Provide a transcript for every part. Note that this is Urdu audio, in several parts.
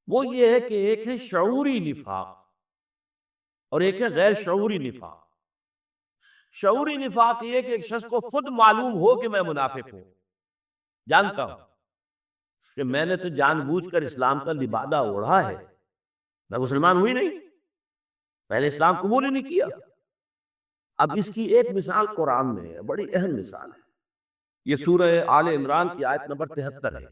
وہ یہ ہے کہ ایک ہے شعوری نفاق اور ایک ہے غیر شعوری نفاق۔ شعوری نفاق یہ ہے کہ ایک شخص کو خود معلوم ہو کہ میں منافق ہوں، جانتا ہوں کہ میں نے تو جان بوجھ کر اسلام کا لبادہ اوڑھا ہے، میں مسلمان ہوئی نہیں، میں نے اسلام قبول ہی نہیں کیا۔ اب اس کی ایک مثال قرآن میں ہے، بڑی اہم مثال ہے، یہ سورہ آل عمران کی آیت نمبر 73 ہے۔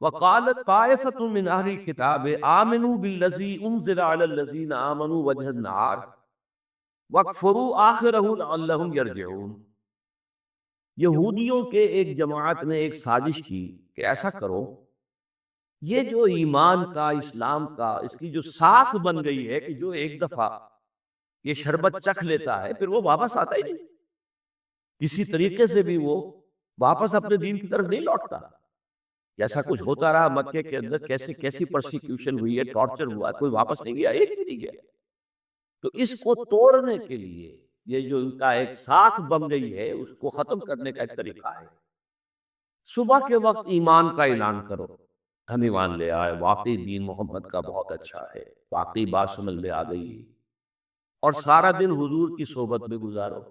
وَقَالَتْ طَائِفَةٌ مِّنْ أَهْلِ الْكِتَابِ آمِنُوا بِالَّذِي أُنزِلَ عَلَى الَّذِينَ آمَنُوا وَجْهَ النَّهَارِ وَاكْفُرُوا آخِرَهُ لَعَلَّهُمْ يَرْجِعُونَ۔ یہودیوں کے ایک جماعت نے ایک سازش کی کہ ایسا کرو، یہ جو ایمان کا، اسلام کا، اس کی جو ساکھ بن گئی ہے کہ جو ایک دفعہ یہ شربت چکھ لیتا ہے پھر وہ واپس آتا ہی نہیں، کسی طریقے سے بھی وہ واپس اپنے دین کی طرف نہیں لوٹتا۔ جیسا کچھ ہوتا رہا مکے کے اندر، کیسی پرسیکیوشن ہوئی ہے، ٹارچر ہوا ہے، کوئی واپس نہیں گیا، ایک بھی نہیں گیا۔ تو اس کو توڑنے کے لیے یہ جو ان کا ایک ساکھ بن گئی ہے، اس کو ختم کرنے کا ایک طریقہ ہے، صبح کے وقت ایمان کا اعلان کرو، ہم ایمان لے آئے، واقعی دین محمد کا بہت اچھا ہے، واقعی بات سمجھ میں آ گئی، اور سارا دن حضور کی صحبت میں گزارو۔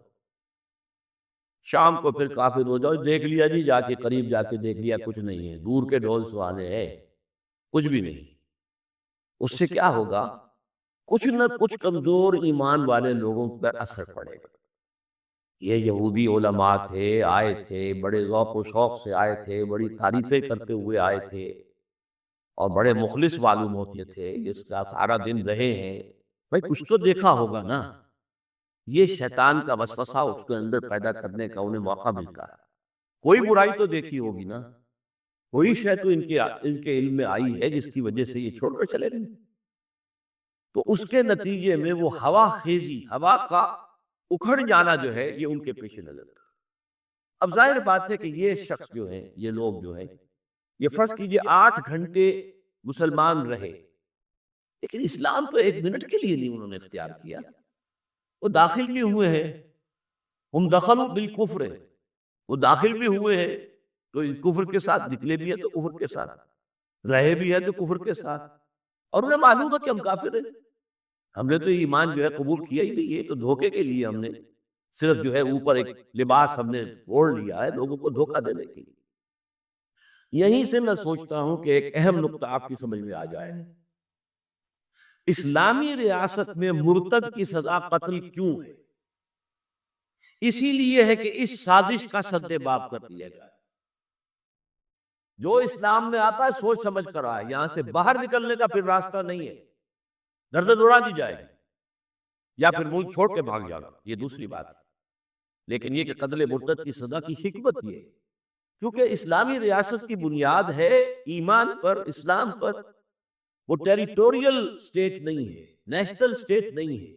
شام کو پھر کافر ہو جاؤ، دیکھ لیا جی، جا کے قریب جا کے دیکھ لیا، کچھ نہیں ہے، دور کے ڈھول سہانے ہے، کچھ بھی نہیں۔ اس سے کیا ہوگا؟ کچھ نہ کچھ کمزور ایمان والے لوگوں پر اثر پڑے گا۔ یہ یہودی علماء تھے، آئے تھے، بڑے ذوق و شوق سے آئے تھے، بڑی تعریفیں کرتے ہوئے آئے تھے، اور بڑے مخلص معلوم ہوتے تھے، اس کا سارا دن رہے ہیں، بھائی کچھ تو دیکھا ہوگا نا۔ یہ شیطان کا وسوسہ اس کے اندر پیدا کرنے کا انہیں موقع ملتا ہے، کوئی برائی تو دیکھی ہوگی نا، کوئی شے تو ان کے علم میں آئی ہے جس کی وجہ سے یہ چھوڑ کر چلے گئے۔ تو اس کے نتیجے میں وہ ہوا خیزی، ہوا کا اکھڑ جانا جو ہے، یہ ان کے پیش نظر تھا۔ اب ظاہر بات ہے کہ یہ شخص جو ہے، یہ لوگ جو ہیں، یہ فرض کیجئے 8 گھنٹے مسلمان رہے، لیکن اسلام تو 1 منٹ کے لیے نہیں انہوں نے اختیار کیا، وہ داخل بھی ہوئے ہیں، ہم دخلوا بالکفر، وہ داخل بھی ہوئے ہیں تو کفر کے ساتھ، نکلے بھی ہیں تو کفر کے ساتھ، رہے بھی ہیں تو کفر کے ساتھ، اور انہیں معلوم ہے کہ ہم کافر ہیں، ہم نے تو ایمان جو ہے قبول کیا ہی نہیں، یہ تو دھوکے کے لیے ہم نے صرف جو ہے اوپر ایک لباس ہم نے اوڑھ لیا ہے لوگوں کو دھوکہ دینے کے لیے۔ یہیں سے میں سوچتا ہوں کہ ایک اہم نقطہ آپ کی سمجھ میں آ جائے، اسلامی ریاست میں مرتد کی سزا قتل کیوں ہے؟ اسی لیے ہے کہ اس سازش کا سد باب کر دیا گیا۔ جو اسلام میں آتا ہے سوچ سمجھ کر آئے، یہاں سے باہر نکلنے کا پھر راستہ نہیں ہے، گردن اڑا دی جائے گی یا پھر ملک چھوڑ کے بھاگ جانا، یہ دوسری بات ہے۔ لیکن یہ کہ قتل مرتد کی سزا کی حکمت یہ ہے کیونکہ اسلامی ریاست کی بنیاد ہے ایمان پر، اسلام پر، وہ ٹیریٹوریل سٹیٹ نہیں ہے، نیشنل سٹیٹ نہیں ہے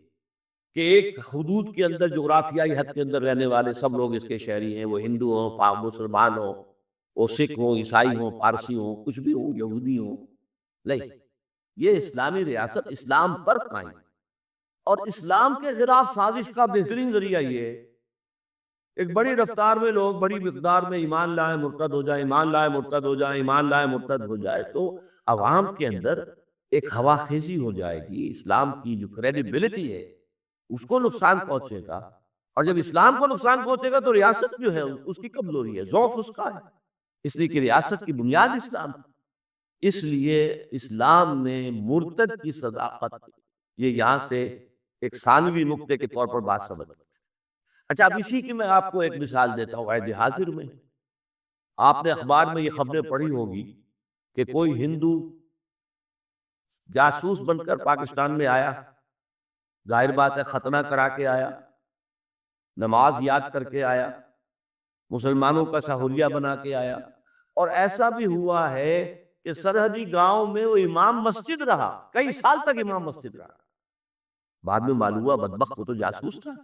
کہ ایک حدود کے اندر، جغرافیائی حد کے اندر رہنے والے سب لوگ اس کے شہری ہیں، وہ ہندو ہوں، مسلمان ہوں، وہ سکھ ہوں، عیسائی ہوں، پارسی ہوں، کچھ بھی ہوں، یہودی ہوں، نہیں، یہ اسلامی ریاست اسلام پر قائم، اور اسلام کے خلاف سازش کا بہترین ذریعہ یہ ہے ایک بڑی رفتار میں لوگ بڑی مقدار میں ایمان لائے مرتد ہو جائیں، ایمان لائے مرتد ہو جائیں، ایمان لائے مرتد ہو جائے، تو عوام کے اندر ایک ہوا خیزی ہو جائے گی، اسلام کی جو کریڈیبلٹی ہے اس کو نقصان پہنچے گا، اور جب اسلام کو نقصان پہنچے گا تو ریاست جو ہے اس کی کمزوری ہے، ضعف اس کا ہے، اس لیے کہ ریاست کی بنیاد اسلام، اس لیے اسلام میں مرتد کی سزا قتل، یہ یہاں سے ایک ثانوی نقطے کے طور پر بات سمجھ۔ اچھا، اب اسی کی میں آپ کو ایک مثال دیتا ہوں عہد حاضر میں۔ آپ نے اخبار میں یہ خبریں پڑھی ہوگی کہ کوئی ہندو جاسوس بن کر پاکستان میں آیا، ظاہر بات ہے ختنہ کرا کے آیا، نماز یاد کر کے آیا، مسلمانوں کا سہولیہ بنا کے آیا، اور ایسا بھی ہوا ہے کہ سرحدی گاؤں میں وہ امام مسجد رہا، کئی سال تک امام مسجد رہا، بعد میں معلوم ہوا بدبخت وہ تو جاسوس تھا۔